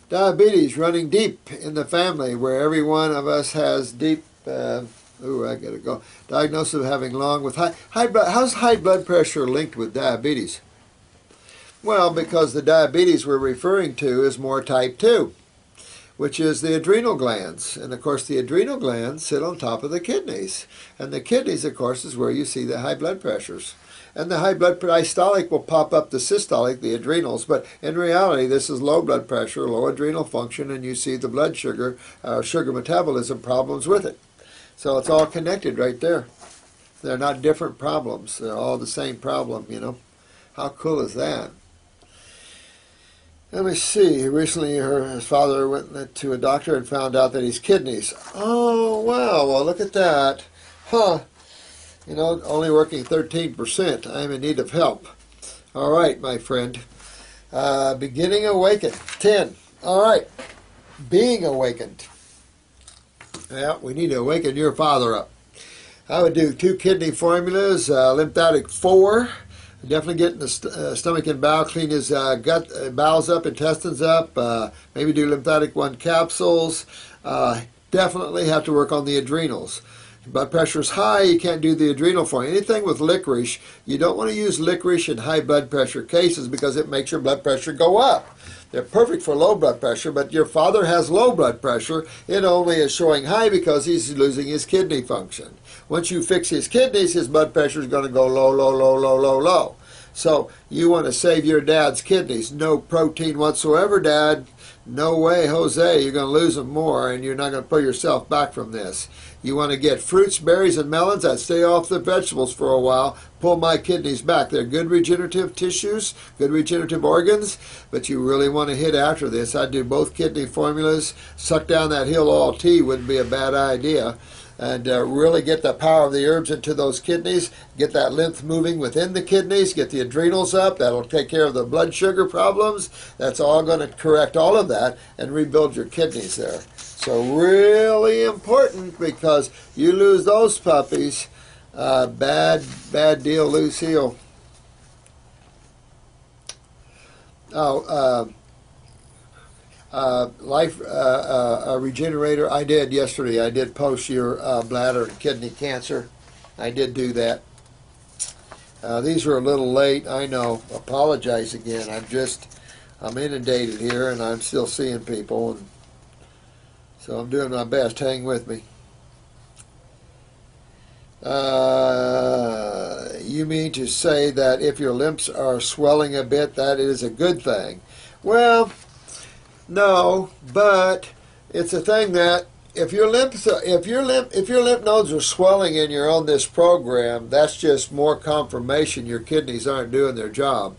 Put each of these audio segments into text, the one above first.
Diabetes running deep in the family, where every one of us has deep, I gotta go, diagnosis of having long with high blood. How's high blood pressure linked with diabetes? Well, because the diabetes we're referring to is more type 2, which is the adrenal glands. And of course, the adrenal glands sit on top of the kidneys. And the kidneys, of course, is where you see the high blood pressures. And the high blood diastolic will pop up the systolic, the adrenals, but in reality this is low blood pressure, low adrenal function, and you see the blood sugar, sugar metabolism problems with it. So it's all connected right there. They're not different problems. They're all the same problem, you know. How cool is that? Let me see. Recently his father went to a doctor and found out that he's kidneys. Oh, wow. Well, look at that. Huh. You know, only working 13%. I'm in need of help. All right, my friend. Beginning awakened. 10. All right. Being awakened. Yeah, we need to awaken your father up. I would do 2 kidney formulas, lymphatic 4. Definitely getting the stomach and bowel, clean his gut, bowels up, intestines up. Maybe do lymphatic 1 capsules. Definitely have to work on the adrenals. Blood pressure is high, you can't do the adrenal form. Anything with licorice, you don't want to use licorice in high blood pressure cases because it makes your blood pressure go up. They're perfect for low blood pressure, but your father has low blood pressure. It only is showing high because he's losing his kidney function. Once you fix his kidneys, his blood pressure is going to go low, low, low, low, low, low. So you want to save your dad's kidneys. No protein whatsoever, Dad. No way, Jose. You're going to lose them more, and you're not going to pull yourself back from this. You want to get fruits, berries, and melons. I'd stay off the vegetables for a while. Pull my kidneys back. They're good regenerative tissues, good regenerative organs, but you really want to hit after this. I'd do both kidney formulas. Suck down that Hill All tea wouldn't be a bad idea. And really get the power of the herbs into those kidneys, get that lymph moving within the kidneys, get the adrenals up. That'll take care of the blood sugar problems. That's all going to correct all of that and rebuild your kidneys there. So really important, because you lose those puppies, bad deal, Lucille. Oh, life regenerator. I did yesterday. I did post your bladder and kidney cancer. I did do that. These were a little late. I know. Apologize again. I'm inundated here, and I'm still seeing people, and so I'm doing my best. Hang with me. You mean to say that if your lymphs are swelling a bit, that is a good thing? Well, no, but it's a thing that if your lymph nodes are swelling and you're on this program, that's just more confirmation your kidneys aren't doing their job.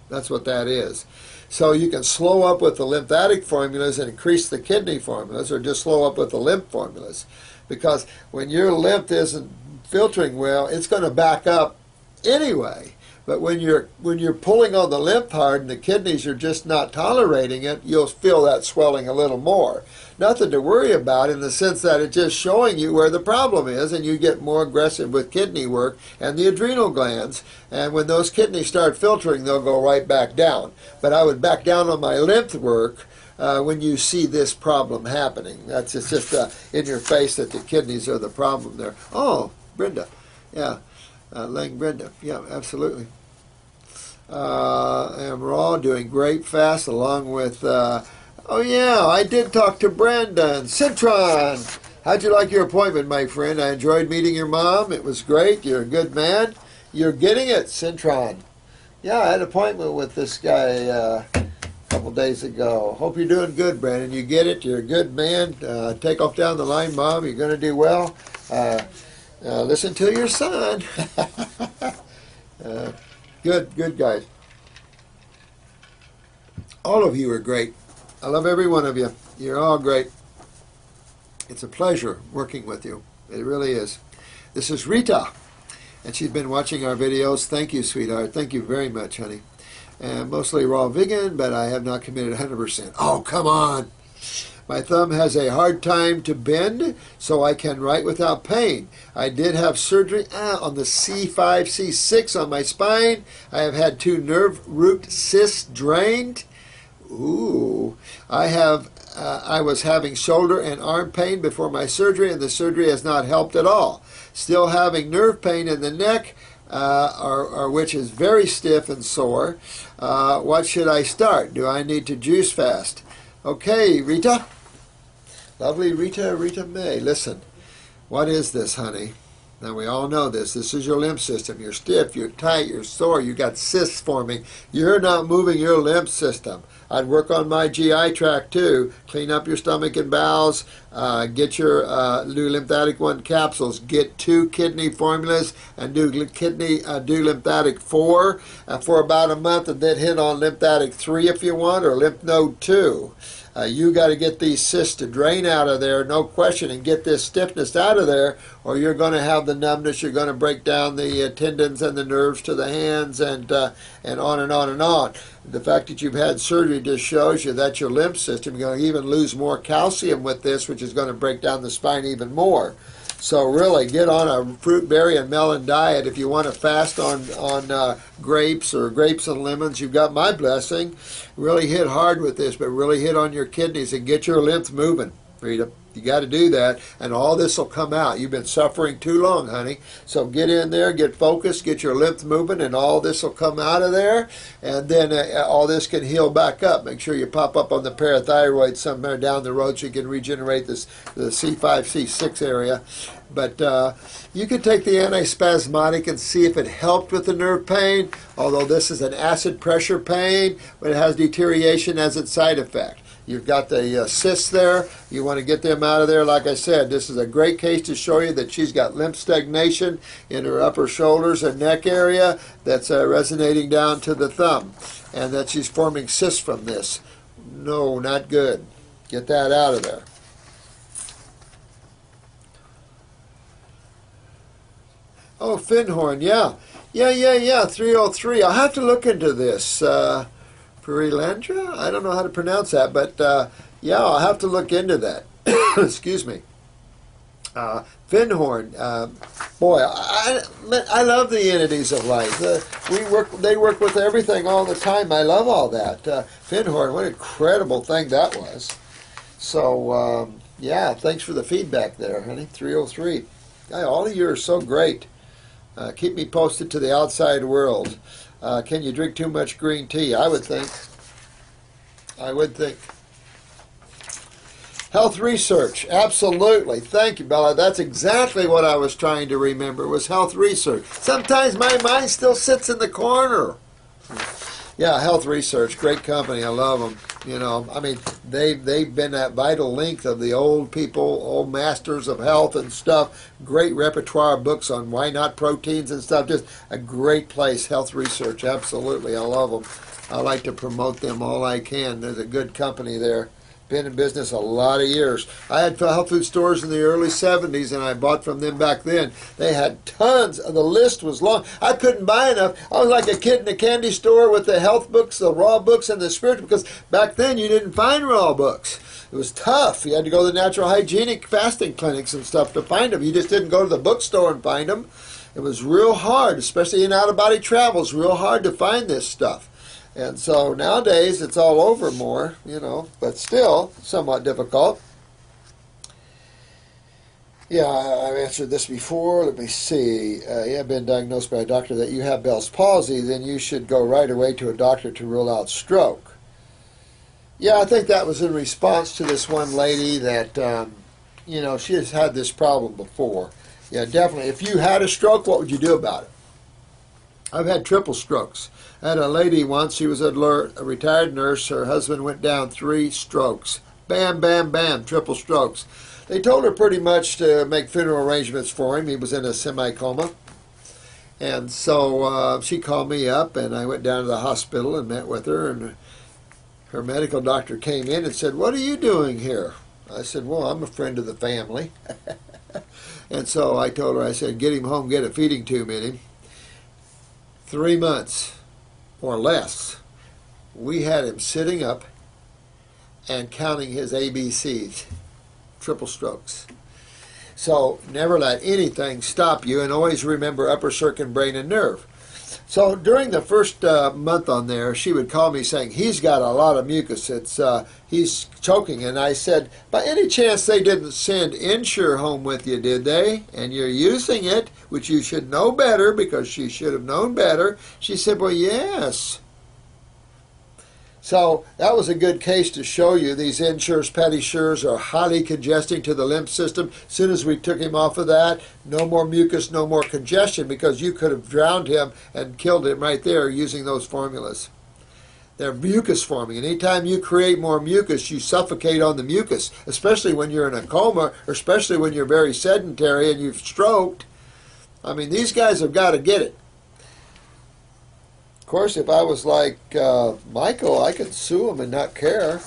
That's what that is. So you can slow up with the lymphatic formulas and increase the kidney formulas, or just slow up with the lymph formulas. Because when your lymph isn't filtering well, it's going to back up anyway. But when you're pulling on the lymph hard and the kidneys are just not tolerating it, you'll feel that swelling a little more. Nothing to worry about in the sense that it's just showing you where the problem is, and you get more aggressive with kidney work and the adrenal glands. And when those kidneys start filtering, they'll go right back down. But I would back down on my lymph work when you see this problem happening. It's just in your face that the kidneys are the problem there. Oh, Brenda. Yeah. Lang Brenda. Yeah, absolutely. And we're all doing great fast along with, oh yeah, I did talk to Brenda and Cintron. How'd you like your appointment, my friend? I enjoyed meeting your mom. It was great. You're a good man. You're getting it, Cintron. Yeah, I had an appointment with this guy a couple days ago. Hope you're doing good, Brandon. You get it. You're a good man. Take off down the line, Mom. You're going to do well. Listen to your son. Good guys. All of you are great. I love every one of you. You're all great. It's a pleasure working with you. It really is. This is Rita, and she's been watching our videos. Thank you, sweetheart. Thank you very much, honey. And mostly raw vegan, but I have not committed 100%. Oh, come on. My thumb has a hard time to bend, so I can write without pain. I did have surgery on the C5, C6 on my spine. I have had 2 nerve root cysts drained. Ooh, I was having shoulder and arm pain before my surgery, and the surgery has not helped at all. Still having nerve pain in the neck, which is very stiff and sore. What should I start? Do I need to juice fast? Okay, Rita. Lovely Rita May. Listen, what is this, honey? Now, we all know this. This is your lymph system. You're stiff, you're tight, you're sore, you got cysts forming. You're not moving your lymph system. I'd work on my GI tract too. Clean up your stomach and bowels. Get your do lymphatic 1 capsules. Get 2 kidney formulas and do lymphatic 4 for about a month, and then hit on lymphatic 3 if you want, or lymph node 2. You got to get these cysts to drain out of there, no question, and get this stiffness out of there, or you're going to have the numbness. You're going to break down the tendons and the nerves to the hands, and on and on and on. The fact that you've had surgery just shows you that your lymph system, you're going to even lose more calcium with this, which is going to break down the spine even more. So really, get on a fruit, berry, and melon diet. If you want to fast on grapes or grapes and lemons, you've got my blessing. Really hit hard with this, but really hit on your kidneys and get your lymph moving, Rita. You got to do that, and all this will come out. You've been suffering too long, honey. So get in there, get focused, get your lymph moving, and all this will come out of there, and then all this can heal back up. Make sure you pop up on the parathyroid somewhere down the road so you can regenerate the C5, C6 area. But you can take the antispasmodic and see if it helped with the nerve pain, although this is an acid pressure pain, but it has deterioration as its side effect. You've got the cysts there. You want to get them out of there. Like I said, this is a great case to show you that she's got lymph stagnation in her upper shoulders and neck area that's resonating down to the thumb, and that she's forming cysts from this. No, not good. Get that out of there. Oh, Finhorn, yeah. 303. I'll have to look into this. Perilandra? I don't know how to pronounce that, but yeah, I'll have to look into that. Excuse me. Finhorn, boy, I love the entities of life. They work with everything all the time. I love all that. Finhorn, what an incredible thing that was. So, yeah, thanks for the feedback there, honey. 303. All of you are so great. Keep me posted to the outside world. Can you drink too much green tea? I would think. Health research, absolutely. Thank you, Bella. That's exactly what I was trying to remember, was health research. Sometimes my mind still sits in the corner. Yeah, health research, great company. I love them. You know, I mean, they've been that vital link of the old people, old masters of health and stuff. Great repertoire of books on why not proteins and stuff. Just a great place, health research. Absolutely, I love them. I like to promote them all I can. There's a good company there. Been in business a lot of years. I had health food stores in the early 70s, and I bought from them back then. They had tons. The list was long. I couldn't buy enough. I was like a kid in a candy store with the health books, the raw books, and the spiritual, because back then you didn't find raw books. It was tough. You had to go to the natural hygienic fasting clinics and stuff to find them. You just didn't go to the bookstore and find them. It was real hard, especially in out-of-body travels, real hard to find this stuff. And so nowadays it's all over more, you know, but still somewhat difficult. Yeah, I've answered this before. Let me see. You have been diagnosed by a doctor that you have Bell's palsy, then you should go right away to a doctor to rule out stroke. Yeah, I think that was in response to this one lady that, you know, she has had this problem before. Yeah, definitely. If you had a stroke, what would you do about it? I've had triple strokes. I had a lady once, she was a retired nurse, her husband went down 3 strokes. Bam, bam, bam, triple strokes. They told her pretty much to make funeral arrangements for him. He was in a semi-coma. And so she called me up, and I went down to the hospital and met with her, and her medical doctor came in and said, "What are you doing here?" I said, "Well, I'm a friend of the family." And so I told her, I said, "Get him home, get a feeding tube in him." 3 months or less, we had him sitting up and counting his ABCs, triple strokes. So never let anything stop you, and always remember upper circuit, brain, and nerve. So during the first month on there, she would call me saying, he's got a lot of mucus. He's choking. And I said, by any chance they didn't send Insure home with you, did they? And you're using it, which you should know better because she should have known better. She said, well, yes. So that was a good case to show you these Insures, Pedisures are highly congesting to the lymph system. As soon as we took him off of that, no more mucus, no more congestion, because you could have drowned him and killed him right there using those formulas. They're mucus forming. And anytime you create more mucus, you suffocate on the mucus, especially when you're in a coma, or especially when you're very sedentary and you've stroked. I mean, these guys have got to get it. Of course, if I was like Michael, I could sue him and not care.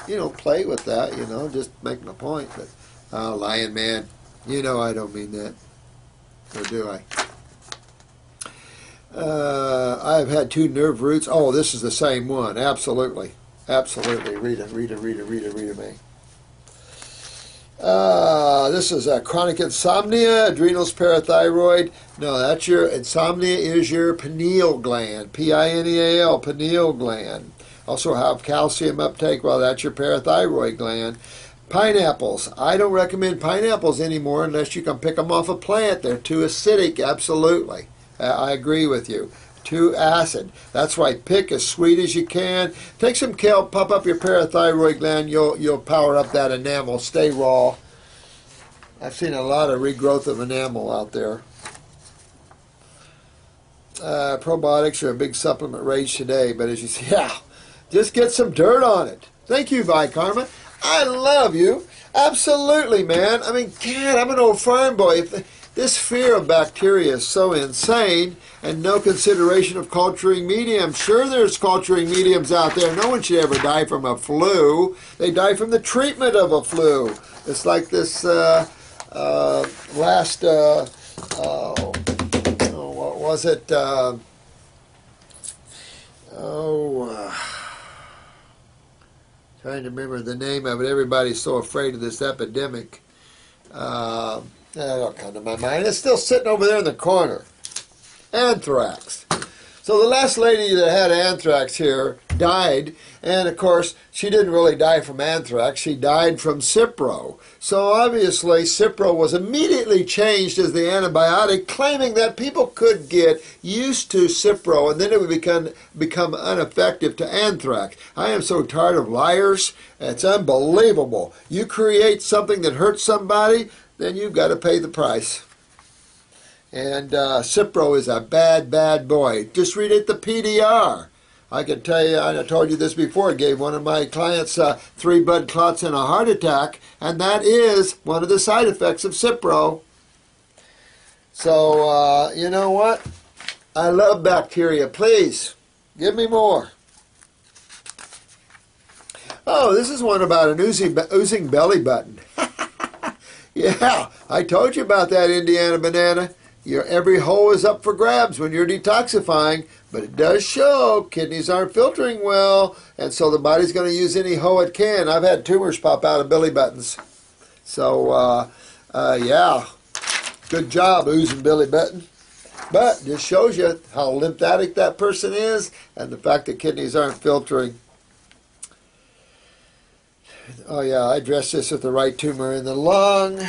You know, play with that, you know, just make my point. But, Lion Man, you know I don't mean that. Or do I? I've had 2 nerve roots. Oh, this is the same one. Absolutely. Absolutely. Rita May. This is chronic insomnia, adrenals, parathyroid. No, that's your insomnia is your pineal gland, Pineal, pineal gland. Also have calcium uptake. Well, that's your parathyroid gland. Pineapples. I don't recommend pineapples anymore unless you can pick them off a plant. They're too acidic. Absolutely, I agree with you. Too acid. That's why pick as sweet as you can. Take some kale, pump up your parathyroid gland. You'll power up that enamel. Stay raw. I've seen a lot of regrowth of enamel out there. Probiotics are a big supplement rage today, but as you see, yeah, just get some dirt on it. Thank you, Vikarma. I love you. Absolutely, man. I mean, God, I'm an old farm boy. This fear of bacteria is so insane, and no consideration of culturing mediums. Sure, there's culturing mediums out there. No one should ever die from a flu. They die from the treatment of a flu. It's like this last, what was it? Trying to remember the name of it. Everybody's so afraid of this epidemic. That'll come to my mind. It's still sitting over there in the corner. Anthrax. So the last lady that had anthrax here died, and of course she didn't really die from anthrax. She died from Cipro. So obviously Cipro was immediately changed as the antibiotic, claiming that people could get used to Cipro and then it would become ineffective to anthrax. I am so tired of liars. It's unbelievable. You create something that hurts somebody, then you've got to pay the price. And Cipro is a bad, bad boy. Just read it, the PDR. I can tell you, I told you this before, I gave one of my clients 3 blood clots and a heart attack, and that is one of the side effects of Cipro. So, you know what? I love bacteria. Please, give me more. Oh, this is one about an oozing belly button. Yeah, I told you about that, Indiana Banana. Every hole is up for grabs when you're detoxifying, but it does show kidneys aren't filtering well, and so the body's going to use any hole it can. I've had tumors pop out of belly buttons. So, yeah, good job, oozing belly button. But just shows you how lymphatic that person is and the fact that kidneys aren't filtering. Oh, yeah, I addressed this with the right tumor in the lung.